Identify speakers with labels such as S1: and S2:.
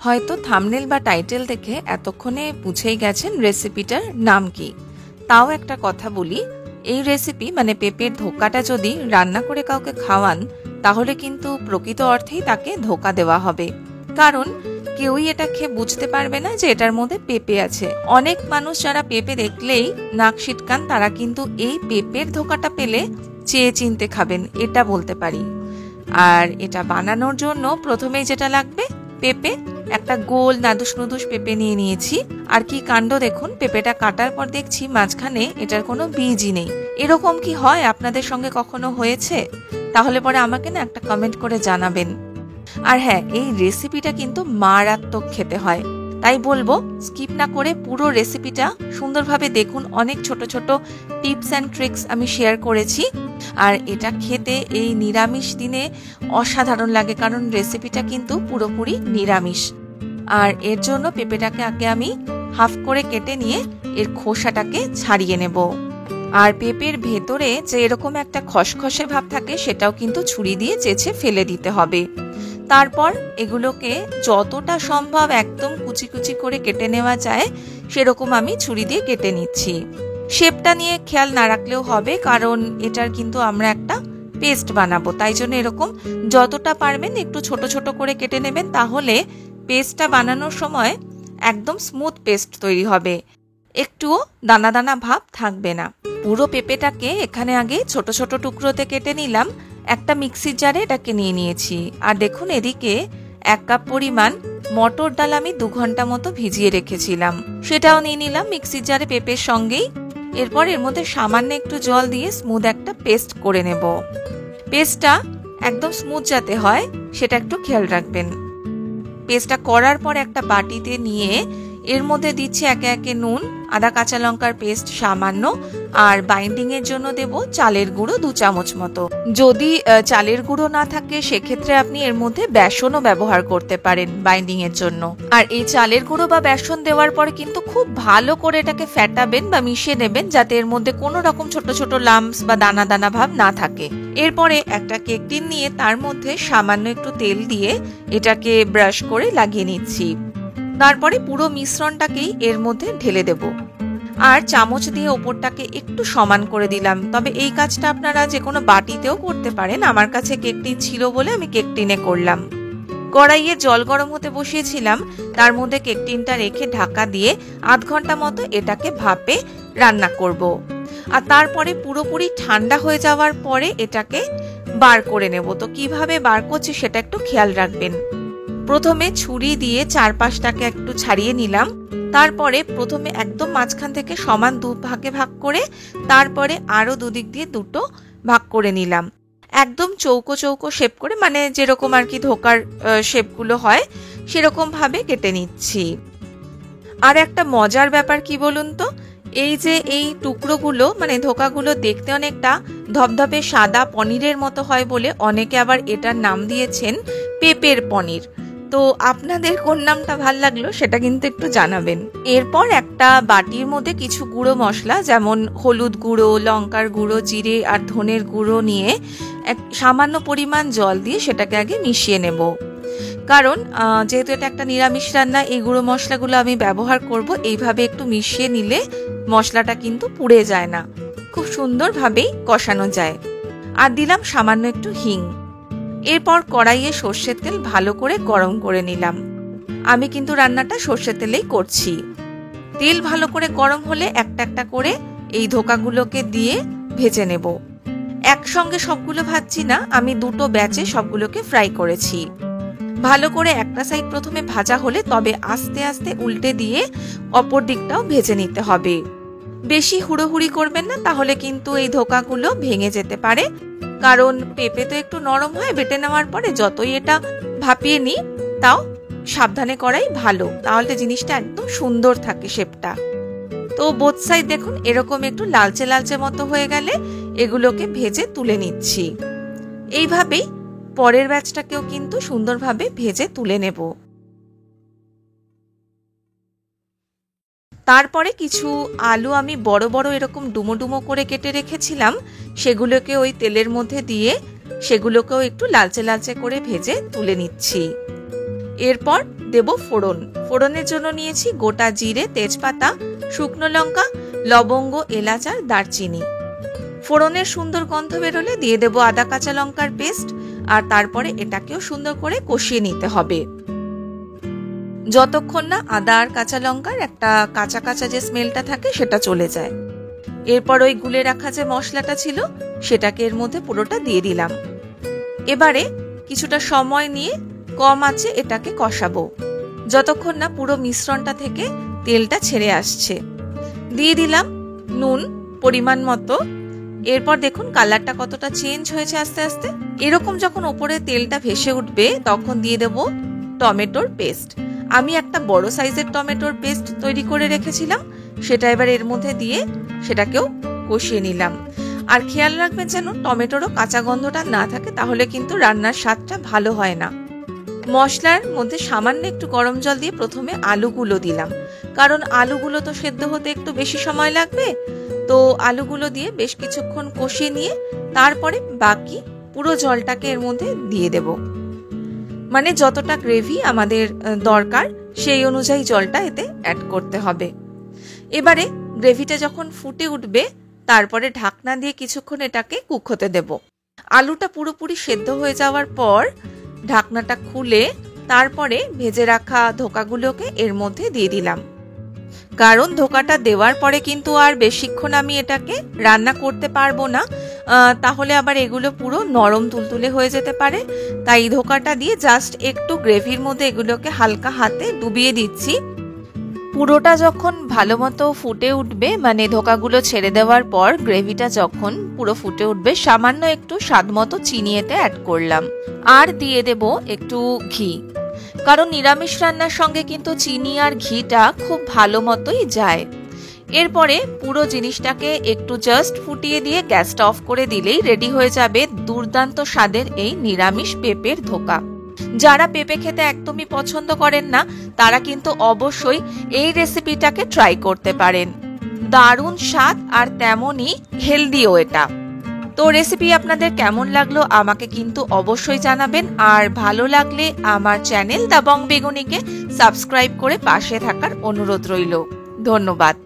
S1: হয়তো থাম্বনেল বা টাইটেল দেখে এতক্ষণে বুঝেই গেছেন রেসিপিটার নাম কি। তাও একটা কথা বলি, এই রেসিপি মানে পেঁপের ধোকাটা যদি রান্না করে কাউকে খাওয়ান তাহলে কিন্তু প্রকৃত অর্থেই তাকে ধোকা দেওয়া হবে, কারণ কেউই এটা খেয়ে বুঝতে পারবে না যে এটার মধ্যে পেঁপে আছে। অনেক মানুষ যারা পেঁপে দেখলেই নাক সিটকান, তারা কিন্তু এই পেঁপের ধোকাটা পেলে চেয়ে চিনতে খাবেন, এটা বলতে পারি। আর এটা বানানোর জন্য প্রথমেই যেটা লাগবে পেঁপে, একটা গোল নাদুস নুদুস পেঁপে নিয়ে নিয়েছি। আর কি কাণ্ড দেখুন, পেঁপেটা কাটার পর দেখছি মাঝখানে এটার কোনো বীজই নেই। এরকম কি হয় আপনাদের সঙ্গে কখনো হয়েছে? তাহলে পরে আমাকে না একটা কমেন্ট করে জানাবেন। আর হ্যাঁ, এই রেসিপিটা কিন্তু মারাত্মক খেতে হয়, তাই বলবো স্কিপ না করে পুরো রেসিপিটা সুন্দরভাবে দেখুন। অনেক ছোট ছোট টিপস অ্যান্ড ট্রিক্স আমি শেয়ার করেছি। আর এটা খেতে এই নিরামিষ দিনে অসাধারণ লাগে, কারণ রেসিপিটা কিন্তু পুরোপুরি নিরামিষ। আর এর জন্য পেঁপেটাকে আগে আমি হাফ করে কেটে নিয়ে এর খোসাটাকে ছাড়িয়ে নেব। আর পেঁপের ভেতরে যে এরকম একটা খসখসে ভাব থাকে সেটাও কিন্তু ছুরি দিয়ে চেঁচে ফেলে দিতে হবে। তারপর এগুলোকে যতটা সম্ভব একদম কুচি কুচি করে কেটে নেওয়া যায় সেরকম আমি ছুরি দিয়ে কেটে নিচ্ছি। শেপটা নিয়ে খেয়াল না রাখলেও হবে, কারণ এটার কিন্তু আমরা একটা পেস্ট বানাবো, তাই জন্য এরকম যতটা পারবেন একটু ছোট ছোট করে কেটে নেবেন, তাহলে পেস্টটা বানানোর সময় একদম স্মুথ পেস্ট তৈরি হবে, একটুও দানা দানা ভাব থাকবে না। পুরো পেঁপেটাকে এখানে আগে ছোট ছোট টুকরোতে কেটে নিলাম। একটা মিক্সির জারে এটাকে নিয়ে নিয়েছি। আর দেখুন এদিকে 1 কাপ পরিমাণ মটর ডাল আমি 2 ঘন্টা মতো ভিজিয়ে রেখেছিলাম, সেটাও নিয়ে নিলাম মিক্সির জারে পেঁপের সঙ্গেই। এরপর এর মধ্যে সামান্য একটু জল দিয়ে স্মুথ একটা পেস্ট করে নেব। পেস্টটা একদম স্মুথ যাতে হয় সেটা একটু খেয়াল রাখবেন। পেস্টটা করার পর একটা বাটিতে নিয়ে এর মধ্যে দিচ্ছি একে একে নুন, আদা কাঁচা লঙ্কার পেস্ট সামান্য, আর বাইন্ডিং এর জন্য দেব চালের গুঁড়ো 2 চামচ মতো। যদি চালের গুঁড়ো না থাকে সেক্ষেত্রে আপনি এর মধ্যে বেসনও ব্যবহার করতে পারেন বাইন্ডিং এর জন্য। আর এই চালের গুঁড়ো বা বেসন দেওয়ার পরে কিন্তু খুব ভালো করে এটাকে ফেটাবেন বা মিশিয়ে নেবেন, যাতে এর মধ্যে কোনো রকম ছোট ছোট লাম্পস বা দানা দানা ভাব না থাকে। এরপরে একটা কেক টিন নিয়ে তার মধ্যে সামান্য একটু তেল দিয়ে এটাকে ব্রাশ করে লাগিয়ে নিচ্ছি। তারপরে পুরো মিশ্রণটাকেই এর মধ্যে ঢেলে দেব। আর চামচ দিয়ে ওপরটাকে একটু সমান করে দিলাম। তবে এই কাজটা আপনারা যে কোনো বাটিতেও করতে পারেন, আমার কাছে কেক টিন ছিল বলে আমি কেক টিনে করলাম। কড়াইয়ে জল গরম হতে বসিয়েছিলাম, তার মধ্যে কেক টিনটা রেখে ঢাকা দিয়ে আধ ঘন্টা মতো এটাকে ভাপে রান্না করব। আর তারপরে পুরোপুরি ঠান্ডা হয়ে যাওয়ার পরে এটাকে বার করে নেব। তো কিভাবে বার করছি সেটা একটু খেয়াল রাখবেন। প্রথমে ছুরি দিয়ে চারপাশটাকে একটু ছাড়িয়ে নিলাম। তারপরে প্রথমে একদম মাঝখান থেকে সমান 2 ভাগে ভাগ করে, তারপরে আরো দুদিক দিয়ে 2টো ভাগ করে নিলাম। একদম চৌকো চৌকো শেপ করে, মানে যেরকম আর কি ধোকার শেপগুলো হয় সেরকম ভাবে কেটে নিচ্ছি। আর একটা মজার ব্যাপার কি বলুন তো, এই যে এই টুকরোগুলো মানে ধোকাগুলো দেখতে অনেকটা ধবধবে সাদা পনিরের মতো হয় বলে অনেকে আবার এটার নাম দিয়েছেন পেঁপের পনির। তো আপনাদের কোন নামটা ভাল লাগলো সেটা কিন্তু একটু জানাবেন। এরপর একটা বাটির মধ্যে কিছু গুঁড়ো মশলা, যেমন হলুদ গুঁড়ো, লঙ্কার গুঁড়ো, জিরে আর ধনের গুঁড়ো নিয়ে সামান্য পরিমাণ জল দিয়ে সেটাকে আগে মিশিয়ে নেব। কারণ যেহেতু এটা একটা নিরামিষ রান্না, এই গুঁড়ো মশলাগুলো আমি ব্যবহার করব। এইভাবে একটু মিশিয়ে নিলে মশলাটা কিন্তু পুড়ে যায় না, খুব সুন্দরভাবেই কষানো যায়। আর দিলাম সামান্য একটু হিং। এরপর কড়াইয়ে সর্ষের তেল ভালো করে গরম করে নিলাম। আমি কিন্তু রান্নাটা সর্ষের তেলেই করছি। তেল ভালো করে গরম হলে একটা একটা করে এই ধোকাগুলোকে দিয়ে ভেজে নেব। একসঙ্গে সবগুলো ভাজছি না, আমি 2টো ব্যাচে সবগুলোকে ফ্রাই করেছি। ভালো করে একটা সাইড প্রথমে ভাজা হলে তবে আস্তে আস্তে উল্টে দিয়ে অপর দিকটাও ভেজে নিতে হবে। বেশি হুড়োহুড়ি করবেন না, তাহলে কিন্তু এই ধোকাগুলো ভেঙে যেতে পারে। কারণ পেঁপে তো একটু নরম হয় বেটে নেওয়ার পরে, যতই এটা ভাপিয়ে নিই তাও সাবধানে করাই ভালো, তাহলে জিনিসটা একদম সুন্দর থাকে শেপটা। তো বোথ সাইড দেখুন এরকম একটু লালচে লালচে মতো হয়ে গেলে এগুলোকে ভেজে তুলে নিচ্ছি। এইভাবেই পরের ব্যাচটাকেও কিন্তু সুন্দরভাবে ভেজে তুলে নেব। তারপরে কিছু আলু আমি বড় বড় এরকম ডুমো ডুমো করে কেটে রেখেছিলাম, সেগুলোকে ওই তেলের মধ্যে দিয়ে সেগুলোকেও একটু লালচে লালচে করে ভেজে তুলে নিচ্ছি। এরপর দেব ফোড়ন। ফোড়নের জন্য নিয়েছি গোটা জিরে, তেজপাতা, শুকনো লঙ্কা, লবঙ্গ, এলাচ আর দারচিনি। ফোড়নের সুন্দর গন্ধ বেরোলে দিয়ে দেব আদা কাঁচা লঙ্কার পেস্ট, আর তারপরে এটাকেও সুন্দর করে কষিয়ে নিতে হবে যতক্ষণ না আদা আর কাঁচা লঙ্কার একটা কাঁচা কাঁচা যে স্মেলটা থাকে সেটা চলে যায়। এরপর ওই গুলে রাখা যে মশলাটা ছিল সেটাকে এর মধ্যে পুরোটা দিয়ে দিলাম। এবারে কিছুটা সময় নিয়ে কম আঁচে এটাকে কষাবো যতক্ষণ না পুরো মিশ্রণটা থেকে তেলটা ছেড়ে আসছে। দিয়ে দিলাম নুন পরিমাণ মতো। এরপর দেখুন কালারটা কতটা চেঞ্জ হয়েছে আস্তে আস্তে। এরকম যখন ওপরে তেলটা ভেসে উঠবে তখন দিয়ে দেব টমেটোর পেস্ট। আমি একটা বড় সাইজের টমেটোর পেস্ট তৈরি করে রেখেছিলাম, সেটা এবার এর মধ্যে দিয়ে সেটাকেও কষিয়ে নিলাম। আর খেয়াল রাখবেন যেন টমেটোরও কাঁচা গন্ধটা না থাকে, তাহলে কিন্তু রান্নার স্বাদটা ভালো হয় না। মশলার মধ্যে সামান্য একটু গরম জল দিয়ে প্রথমে আলুগুলো দিলাম, কারণ আলুগুলো তো সেদ্ধ হতে একটু বেশি সময় লাগবে। তো আলুগুলো দিয়ে বেশ কিছুক্ষণ কষিয়ে নিয়ে তারপরে বাকি পুরো জলটাকে এর মধ্যে দিয়ে দেব। মানে যতটা গ্রেভি আমাদের দরকার সেই অনুযায়ী জলটা এতে অ্যাড করতে হবে। এবারে গ্রেভিটা যখন ফুটে উঠবে তারপরে ঢাকনা দিয়ে কিছুক্ষণ এটাকে কুক হতে দেব। আলুটা পুরোপুরি সেদ্ধ হয়ে যাওয়ার পর ঢাকনাটা খুলে তারপরে ভেজে রাখা ধোকাগুলোকে এর মধ্যে দিয়ে দিলাম। কারণ ধোকাটা দেওয়ার পরে কিন্তু আর বেশিক্ষণ আমি এটাকে রান্না করতে পারবো না, তাহলে আবার এগুলো পুরো নরম তুলতুলে হয়ে যেতে পারে। তাই ধোকাটা দিয়ে জাস্ট একটু গ্রেভির মধ্যে এগুলোকে হালকা হাতে ডুবিয়ে দিচ্ছি। পুরোটা যখন ভালো মতো ফুটে উঠবে, মানে ধোকাগুলো ছেড়ে দেওয়ার পর গ্রেভিটা যখন পুরো ফুটে উঠবে, সামান্য একটু স্বাদ মতো চিনি এতে অ্যাড করলাম। আর দিয়ে দেব একটু ঘি, কারণ নিরামিষ রান্নার সঙ্গে কিন্তু চিনি আর ঘিটা খুব ভালো মতোই যায়। এরপরে পুরো জিনিসটাকে একটু জাস্ট ফুটিয়ে দিয়ে গ্যাসটা অফ করে দিলেই রেডি হয়ে যাবে দুর্দান্ত স্বাদের এই নিরামিষ পেঁপের ধোকা। যারা পেঁপে খেতে একদমই পছন্দ করেন না তারা কিন্তু অবশ্যই এই রেসিপিটাকে ট্রাই করতে পারেন। দারুণ স্বাদ আর তেমনই হেলদিও এটা। তো রেসিপি আপনাদের কেমন লাগলো আমাকে কিন্তু অবশ্যই জানাবেন, আর ভালো লাগলে আমার চ্যানেল দা বং বেগুনিকে সাবস্ক্রাইব করে পাশে থাকার অনুরোধ রইল। ধন্যবাদ।